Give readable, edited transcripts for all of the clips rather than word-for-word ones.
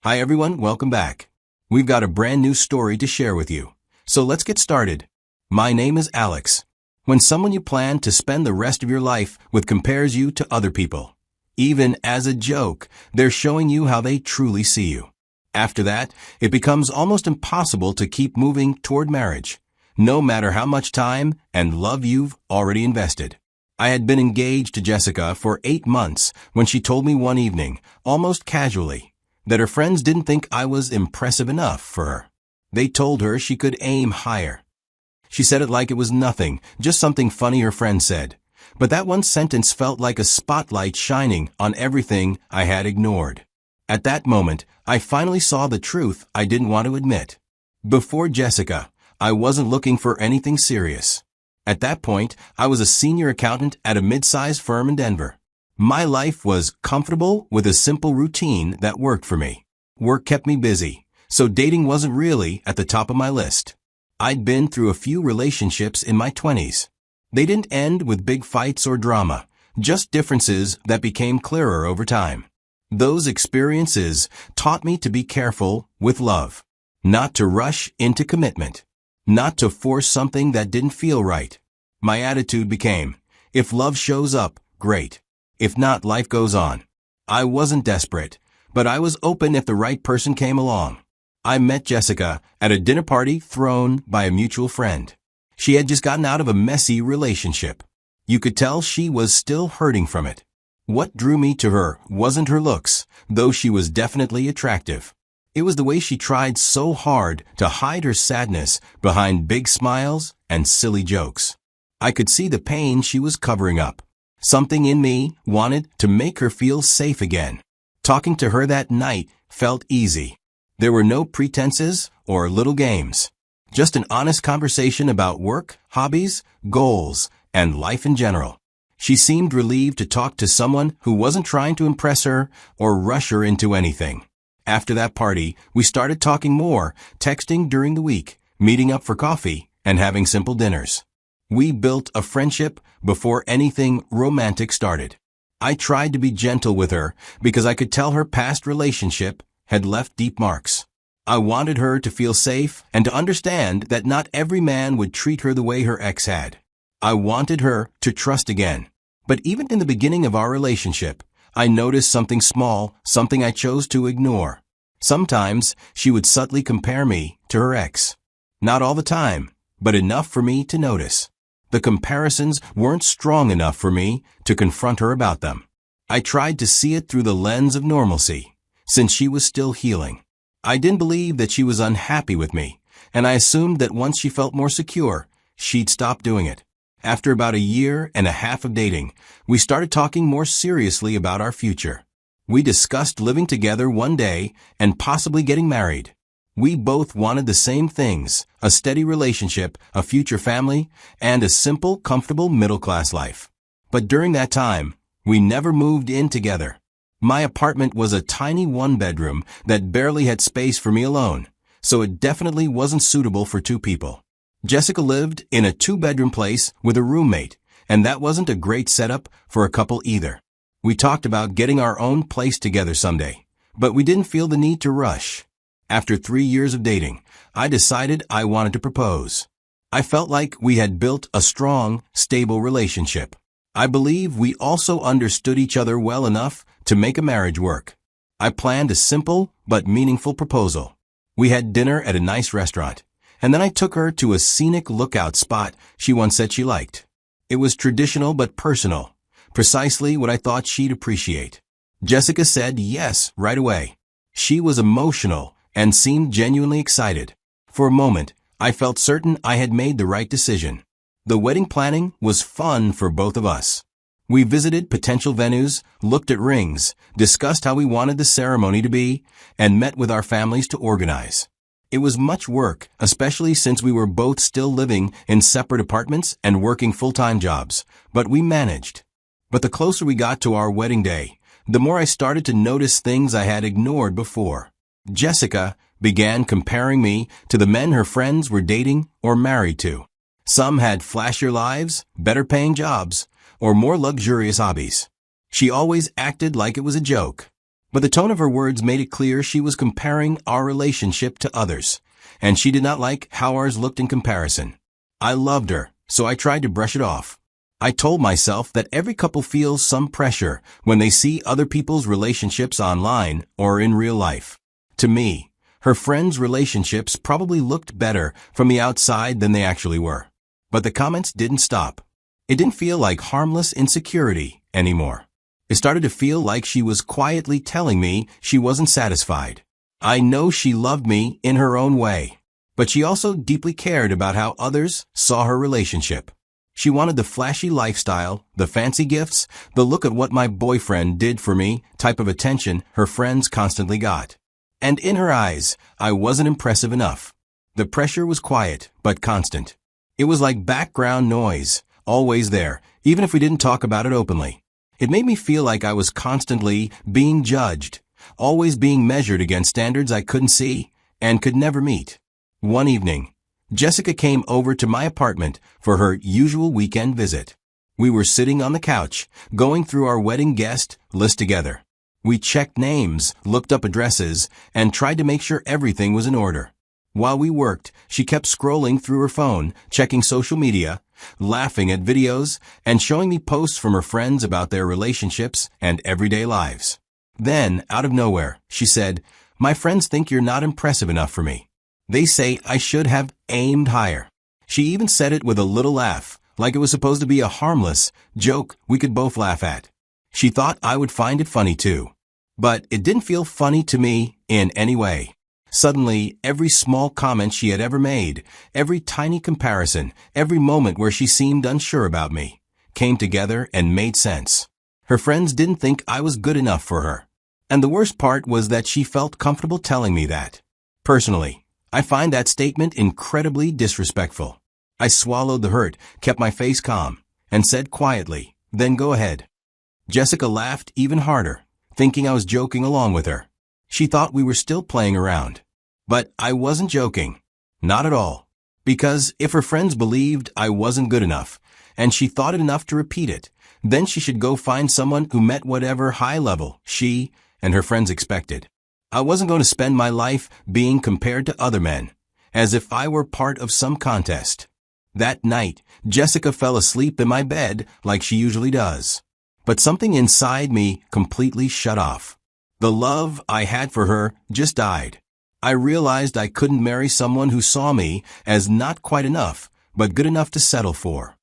Hi everyone, welcome back. We've got a brand new story to share with you. So let's get started. My name is Alex. When someone you plan to spend the rest of your life with compares you to other people, even as a joke, they're showing you how they truly see you. After that, it becomes almost impossible to keep moving toward marriage, no matter how much time and love you've already invested. I had been engaged to Jessica for 8 months when she told me one evening, almost casually, that her friends didn't think I was impressive enough for her. They told her she could aim higher. She said it like it was nothing, just something funny her friend said. But that one sentence felt like a spotlight shining on everything I had ignored. At that moment, I finally saw the truth I didn't want to admit. Before Jessica, I wasn't looking for anything serious. At that point, I was a senior accountant at a mid-sized firm in Denver. My life was comfortable with a simple routine that worked for me. Work kept me busy, so dating wasn't really at the top of my list. I'd been through a few relationships in my 20s. They didn't end with big fights or drama, just differences that became clearer over time. Those experiences taught me to be careful with love, not to rush into commitment, not to force something that didn't feel right. My attitude became, if love shows up, great. If not, life goes on. I wasn't desperate, but I was open if the right person came along. I met Jessica at a dinner party thrown by a mutual friend. She had just gotten out of a messy relationship. You could tell she was still hurting from it. What drew me to her wasn't her looks, though she was definitely attractive. It was the way she tried so hard to hide her sadness behind big smiles and silly jokes. I could see the pain she was covering up. Something in me wanted to make her feel safe again. Talking to her that night felt easy. There were no pretenses or little games. Just an honest conversation about work, hobbies, goals, and life in general. She seemed relieved to talk to someone who wasn't trying to impress her or rush her into anything. After that party, we started talking more, texting during the week, meeting up for coffee, and having simple dinners. We built a friendship before anything romantic started. I tried to be gentle with her because I could tell her past relationship had left deep marks. I wanted her to feel safe and to understand that not every man would treat her the way her ex had. I wanted her to trust again. But even in the beginning of our relationship, I noticed something small, something I chose to ignore. Sometimes she would subtly compare me to her ex. Not all the time, but enough for me to notice. The comparisons weren't strong enough for me to confront her about them. I tried to see it through the lens of normalcy, since she was still healing. I didn't believe that she was unhappy with me, and I assumed that once she felt more secure, she'd stop doing it. After about 1.5 years of dating, we started talking more seriously about our future. We discussed living together one day and possibly getting married. We both wanted the same things, a steady relationship, a future family, and a simple, comfortable middle-class life. But during that time, we never moved in together. My apartment was a tiny one-bedroom that barely had space for me alone, so it definitely wasn't suitable for 2 people. Jessica lived in a 2-bedroom place with a roommate, and that wasn't a great setup for a couple either. We talked about getting our own place together someday, but we didn't feel the need to rush. After 3 years of dating, I decided I wanted to propose. I felt like we had built a strong, stable relationship. I believe we also understood each other well enough to make a marriage work. I planned a simple but meaningful proposal. We had dinner at a nice restaurant, and then I took her to a scenic lookout spot she once said she liked. It was traditional but personal, precisely what I thought she'd appreciate. Jessica said yes right away. She was emotional and seemed genuinely excited. For a moment, I felt certain I had made the right decision. The wedding planning was fun for both of us. We visited potential venues, looked at rings, discussed how we wanted the ceremony to be, and met with our families to organize. It was much work, especially since we were both still living in separate apartments and working full-time jobs, but we managed. But the closer we got to our wedding day, the more I started to notice things I had ignored before. Jessica began comparing me to the men her friends were dating or married to. Some had flashier lives, better paying jobs, or more luxurious hobbies. She always acted like it was a joke. But the tone of her words made it clear she was comparing our relationship to others, and she did not like how ours looked in comparison. I loved her, so I tried to brush it off. I told myself that every couple feels some pressure when they see other people's relationships online or in real life. To me, her friends' relationships probably looked better from the outside than they actually were. But the comments didn't stop. It didn't feel like harmless insecurity anymore. It started to feel like she was quietly telling me she wasn't satisfied. I know she loved me in her own way, but she also deeply cared about how others saw her relationship. She wanted the flashy lifestyle, the fancy gifts, the look at what my boyfriend did for me type of attention her friends constantly got. And in her eyes, I wasn't impressive enough. The pressure was quiet, but constant. It was like background noise, always there, even if we didn't talk about it openly. It made me feel like I was constantly being judged, always being measured against standards I couldn't see and could never meet. One evening, Jessica came over to my apartment for her usual weekend visit. We were sitting on the couch, going through our wedding guest list together. We checked names, looked up addresses, and tried to make sure everything was in order. While we worked, she kept scrolling through her phone, checking social media, laughing at videos, and showing me posts from her friends about their relationships and everyday lives. Then, out of nowhere, she said, "My friends think you're not impressive enough for me. They say I should have aimed higher." She even said it with a little laugh, like it was supposed to be a harmless joke we could both laugh at. She thought I would find it funny too. But it didn't feel funny to me in any way. Suddenly, every small comment she had ever made, every tiny comparison, every moment where she seemed unsure about me, came together and made sense. Her friends didn't think I was good enough for her. And the worst part was that she felt comfortable telling me that. Personally, I find that statement incredibly disrespectful. I swallowed the hurt, kept my face calm, and said quietly, "Then go ahead." Jessica laughed even harder, thinking I was joking along with her. She thought we were still playing around. But I wasn't joking. Not at all. Because if her friends believed I wasn't good enough, and she thought it enough to repeat it, then she should go find someone who met whatever high level she and her friends expected. I wasn't going to spend my life being compared to other men, as if I were part of some contest. That night, Jessica fell asleep in my bed like she usually does. But something inside me completely shut off. The love I had for her just died. I realized I couldn't marry someone who saw me as not quite enough, but good enough to settle for.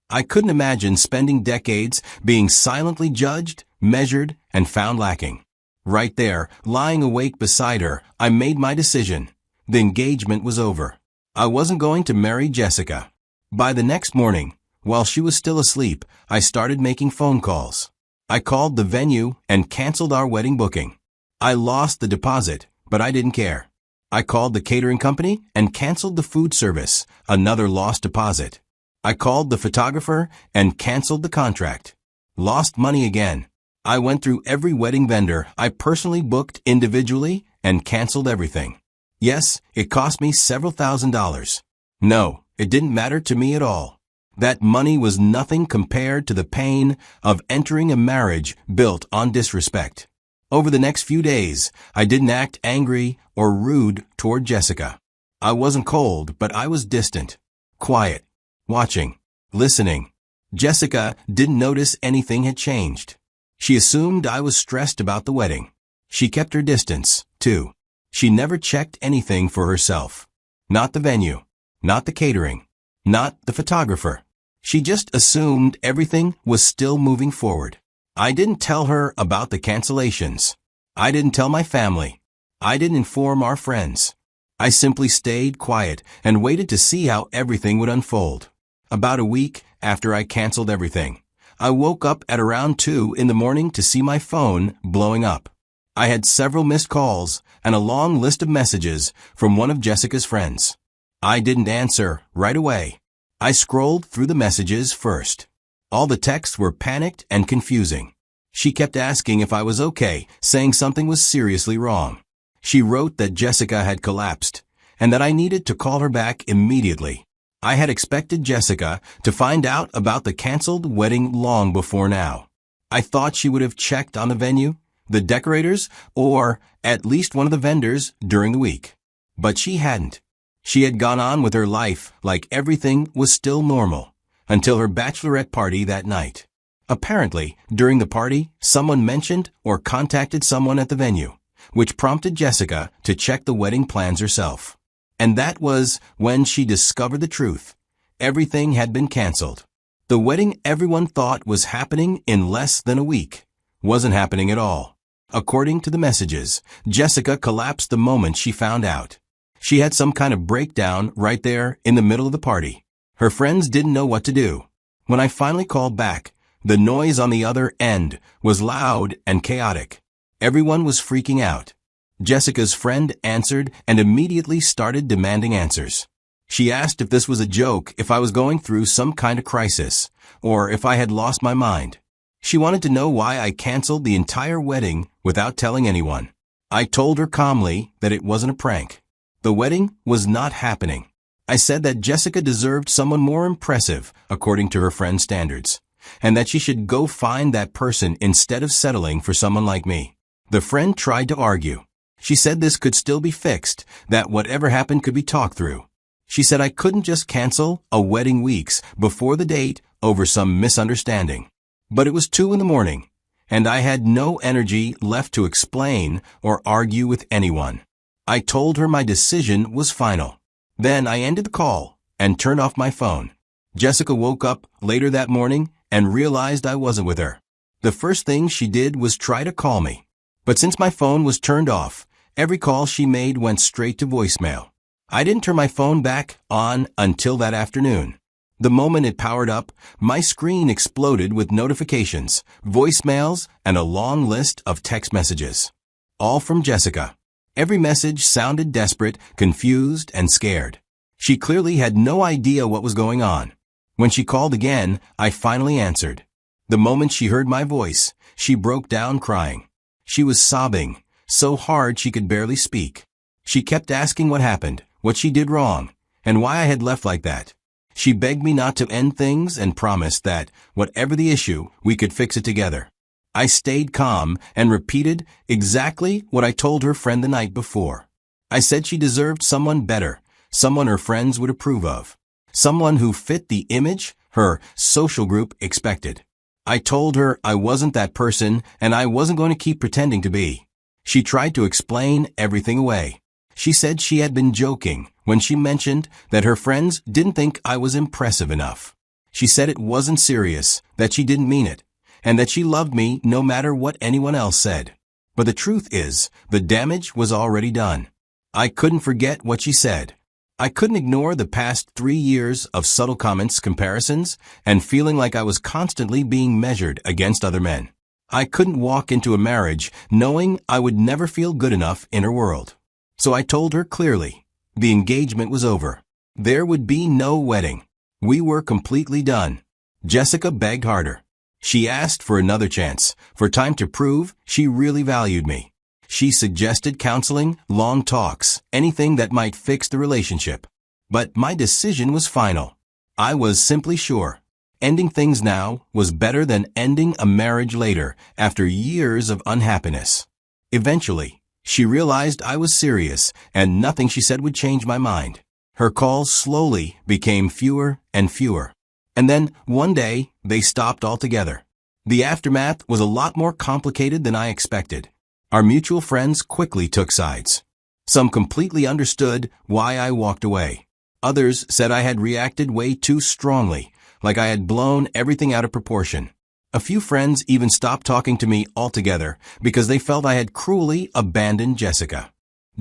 I couldn't imagine spending decades being silently judged, measured, and found lacking. Right there, lying awake beside her, I made my decision. The engagement was over. I wasn't going to marry Jessica. By the next morning, while she was still asleep, I started making phone calls. I called the venue and canceled our wedding booking. I lost the deposit, but I didn't care. I called the catering company and canceled the food service, another lost deposit. I called the photographer and canceled the contract. Lost money again. I went through every wedding vendor I personally booked individually and canceled everything. Yes, it cost me several $1,000s. No, it didn't matter to me at all. That money was nothing compared to the pain of entering a marriage built on disrespect. Over the next few days, I didn't act angry or rude toward Jessica. I wasn't cold, but I was distant, quiet, watching, listening. Jessica didn't notice anything had changed. She assumed I was stressed about the wedding. She kept her distance, too. She never checked anything for herself. Not the venue, not the catering, not the photographer. She just assumed everything was still moving forward. I didn't tell her about the cancellations. I didn't tell my family. I didn't inform our friends. I simply stayed quiet and waited to see how everything would unfold. About a week after I canceled everything, I woke up at around 2 in the morning to see my phone blowing up. I had several missed calls and a long list of messages from one of Jessica's friends. I didn't answer right away. I scrolled through the messages first. All the texts were panicked and confusing. She kept asking if I was okay, saying something was seriously wrong. She wrote that Jessica had collapsed and that I needed to call her back immediately. I had expected Jessica to find out about the canceled wedding long before now. I thought she would have checked on the venue, the decorators, or at least one of the vendors during the week. But she hadn't. She had gone on with her life like everything was still normal, until her bachelorette party that night. Apparently, during the party, someone mentioned or contacted someone at the venue, which prompted Jessica to check the wedding plans herself. And that was when she discovered the truth. Everything had been canceled. The wedding everyone thought was happening in less than a week wasn't happening at all. According to the messages, Jessica collapsed the moment she found out. She had some kind of breakdown right there in the middle of the party. Her friends didn't know what to do. When I finally called back, the noise on the other end was loud and chaotic. Everyone was freaking out. Jessica's friend answered and immediately started demanding answers. She asked if this was a joke, if I was going through some kind of crisis, or if I had lost my mind. She wanted to know why I canceled the entire wedding without telling anyone. I told her calmly that it wasn't a prank. The wedding was not happening. I said that Jessica deserved someone more impressive, according to her friend's standards, and that she should go find that person instead of settling for someone like me. The friend tried to argue. She said this could still be fixed, that whatever happened could be talked through. She said I couldn't just cancel a wedding weeks before the date over some misunderstanding. But it was 2 a.m, and I had no energy left to explain or argue with anyone. I told her my decision was final. Then I ended the call and turned off my phone. Jessica woke up later that morning and realized I wasn't with her. The first thing she did was try to call me. But since my phone was turned off, every call she made went straight to voicemail. I didn't turn my phone back on until that afternoon. The moment it powered up, my screen exploded with notifications, voicemails, and a long list of text messages. All from Jessica. Every message sounded desperate, confused, and scared. She clearly had no idea what was going on. When she called again, I finally answered. The moment she heard my voice, she broke down crying. She was sobbing, so hard she could barely speak. She kept asking what happened, what she did wrong, and why I had left like that. She begged me not to end things and promised that, whatever the issue, we could fix it together. I stayed calm and repeated exactly what I told her friend the night before. I said she deserved someone better, someone her friends would approve of, someone who fit the image her social group expected. I told her I wasn't that person and I wasn't going to keep pretending to be. She tried to explain everything away. She said she had been joking when she mentioned that her friends didn't think I was impressive enough. She said it wasn't serious, that she didn't mean it, and that she loved me no matter what anyone else said. But the truth is, the damage was already done. I couldn't forget what she said. I couldn't ignore the past 3 years of subtle comments, comparisons, and feeling like I was constantly being measured against other men. I couldn't walk into a marriage knowing I would never feel good enough in her world. So I told her clearly, the engagement was over. There would be no wedding. We were completely done. Jessica begged harder. She asked for another chance, for time to prove she really valued me. She suggested counseling, long talks, anything that might fix the relationship. But my decision was final. I was simply sure. Ending things now was better than ending a marriage later, after years of unhappiness. Eventually, she realized I was serious, and nothing she said would change my mind. Her calls slowly became fewer and fewer. And then, one day, they stopped altogether. The aftermath was a lot more complicated than I expected. Our mutual friends quickly took sides. Some completely understood why I walked away. Others said I had reacted way too strongly, like I had blown everything out of proportion. A few friends even stopped talking to me altogether because they felt I had cruelly abandoned Jessica.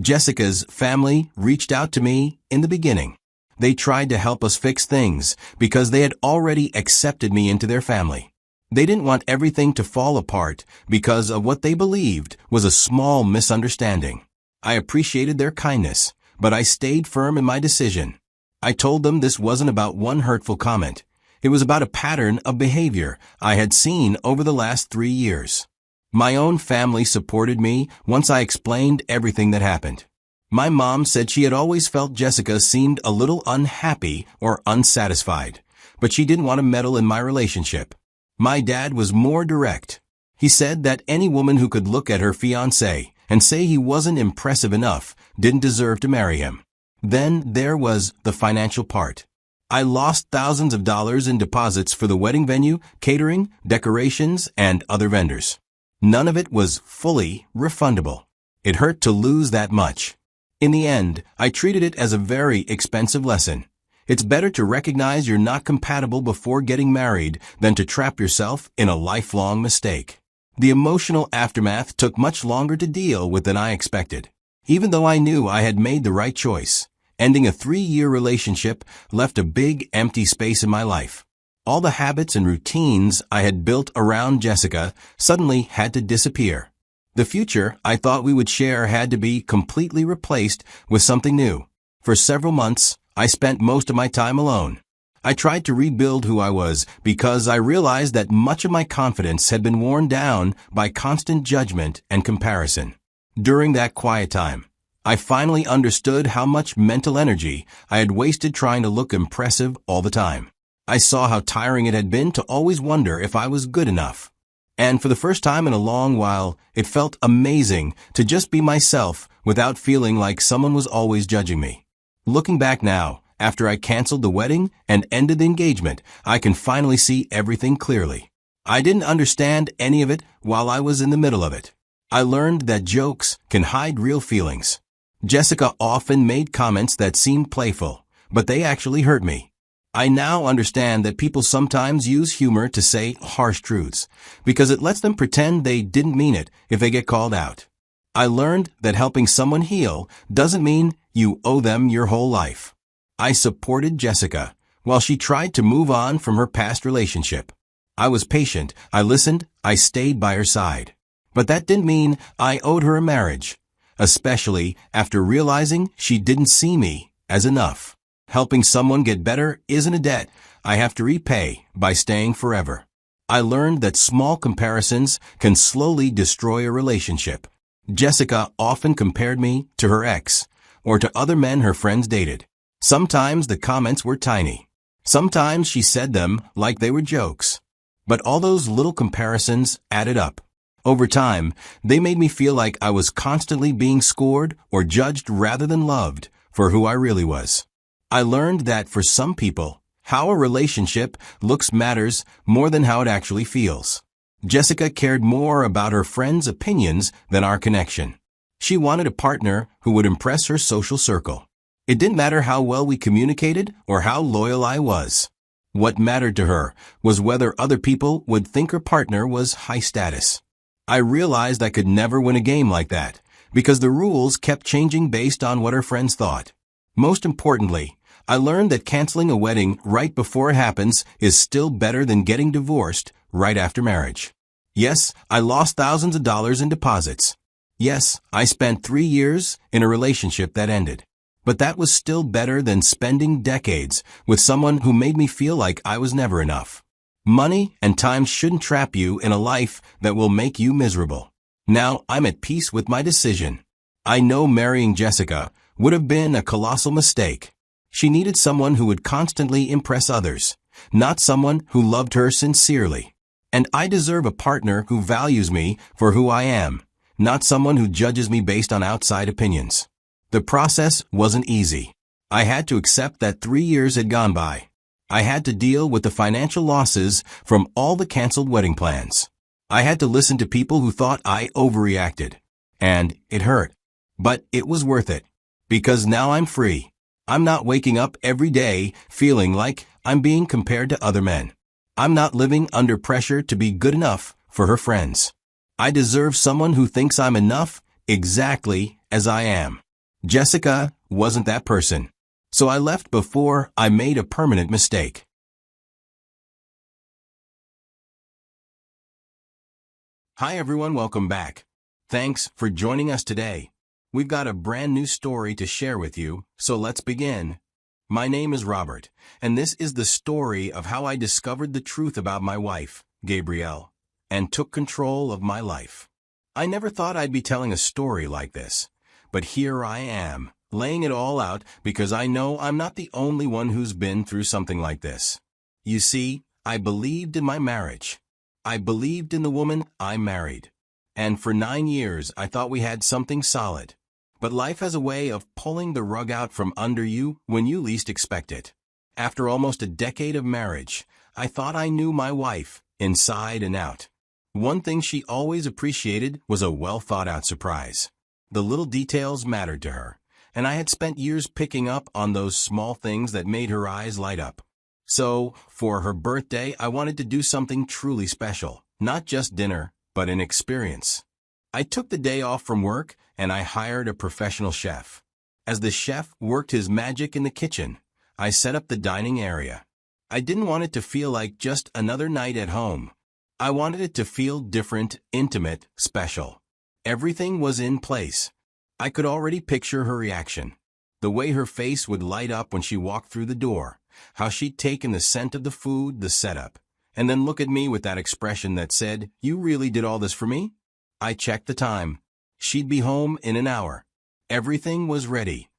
Jessica's family reached out to me in the beginning. They tried to help us fix things because they had already accepted me into their family. They didn't want everything to fall apart because of what they believed was a small misunderstanding. I appreciated their kindness, but I stayed firm in my decision. I told them this wasn't about one hurtful comment. It was about a pattern of behavior I had seen over the last 3 years. My own family supported me once I explained everything that happened. My mom said she had always felt Jessica seemed a little unhappy or unsatisfied, but she didn't want to meddle in my relationship. My dad was more direct. He said that any woman who could look at her fiancé and say he wasn't impressive enough didn't deserve to marry him. Then there was the financial part. I lost thousands of dollars in deposits for the wedding venue, catering, decorations, and other vendors. None of it was fully refundable. It hurt to lose that much. In the end, I treated it as a very expensive lesson. It's better to recognize you're not compatible before getting married than to trap yourself in a lifelong mistake. The emotional aftermath took much longer to deal with than I expected. Even though I knew I had made the right choice, ending a 3-year relationship left a big empty space in my life. All the habits and routines I had built around Jessica suddenly had to disappear. The future I thought we would share had to be completely replaced with something new. For several months, I spent most of my time alone. I tried to rebuild who I was because I realized that much of my confidence had been worn down by constant judgment and comparison. During that quiet time, I finally understood how much mental energy I had wasted trying to look impressive all the time. I saw how tiring it had been to always wonder if I was good enough. And for the first time in a long while, it felt amazing to just be myself without feeling like someone was always judging me. Looking back now, after I canceled the wedding and ended the engagement, I can finally see everything clearly. I didn't understand any of it while I was in the middle of it. I learned that jokes can hide real feelings. Jessica often made comments that seemed playful, but they actually hurt me. I now understand that people sometimes use humor to say harsh truths, because it lets them pretend they didn't mean it if they get called out. I learned that helping someone heal doesn't mean you owe them your whole life. I supported Jessica while she tried to move on from her past relationship. I was patient, I listened, I stayed by her side. But that didn't mean I owed her a marriage, especially after realizing she didn't see me as enough. Helping someone get better isn't a debt I have to repay by staying forever. I learned that small comparisons can slowly destroy a relationship. Jessica often compared me to her ex, or to other men her friends dated. Sometimes the comments were tiny. Sometimes she said them like they were jokes. But all those little comparisons added up. Over time, they made me feel like I was constantly being scored or judged rather than loved for who I really was. I learned that for some people, how a relationship looks matters more than how it actually feels. Jessica cared more about her friends' opinions than our connection. She wanted a partner who would impress her social circle. It didn't matter how well we communicated or how loyal I was. What mattered to her was whether other people would think her partner was high status. I realized I could never win a game like that because the rules kept changing based on what her friends thought. Most importantly, I learned that canceling a wedding right before it happens is still better than getting divorced right after marriage. Yes, I lost thousands of dollars in deposits. Yes, I spent 3 years in a relationship that ended. But that was still better than spending decades with someone who made me feel like I was never enough. Money and time shouldn't trap you in a life that will make you miserable. Now I'm at peace with my decision. I know marrying Jessica would have been a colossal mistake. She needed someone who would constantly impress others, not someone who loved her sincerely. And I deserve a partner who values me for who I am, not someone who judges me based on outside opinions. The process wasn't easy. I had to accept that 3 years had gone by. I had to deal with the financial losses from all the canceled wedding plans. I had to listen to people who thought I overreacted. And it hurt. But it was worth it. Because now I'm free. I'm not waking up every day feeling like I'm being compared to other men. I'm not living under pressure to be good enough for her friends. I deserve someone who thinks I'm enough exactly as I am. Jessica wasn't that person. So I left before I made a permanent mistake. Hi everyone, welcome back. Thanks for joining us today. We've got a brand new story to share with you, so let's begin. My name is Robert, and this is the story of how I discovered the truth about my wife, Gabrielle, and took control of my life. I never thought I'd be telling a story like this, but here I am, laying it all out because I know I'm not the only one who's been through something like this. You see, I believed in my marriage. I believed in the woman I married. And for 9 years, I thought we had something solid. But life has a way of pulling the rug out from under you when you least expect it. After almost a decade of marriage, I thought I knew my wife, inside and out. One thing she always appreciated was a well-thought-out surprise. The little details mattered to her, and I had spent years picking up on those small things that made her eyes light up. So, for her birthday, I wanted to do something truly special, not just dinner, but an experience. I took the day off from work, and I hired a professional chef. As the chef worked his magic in the kitchen, I set up the dining area. I didn't want it to feel like just another night at home. I wanted it to feel different, intimate, special. Everything was in place. I could already picture her reaction. The way her face would light up when she walked through the door, how she'd take in the scent of the food, the setup, and then look at me with that expression that said, "You really did all this for me?" I checked the time. She'd be home in an hour. Everything was ready.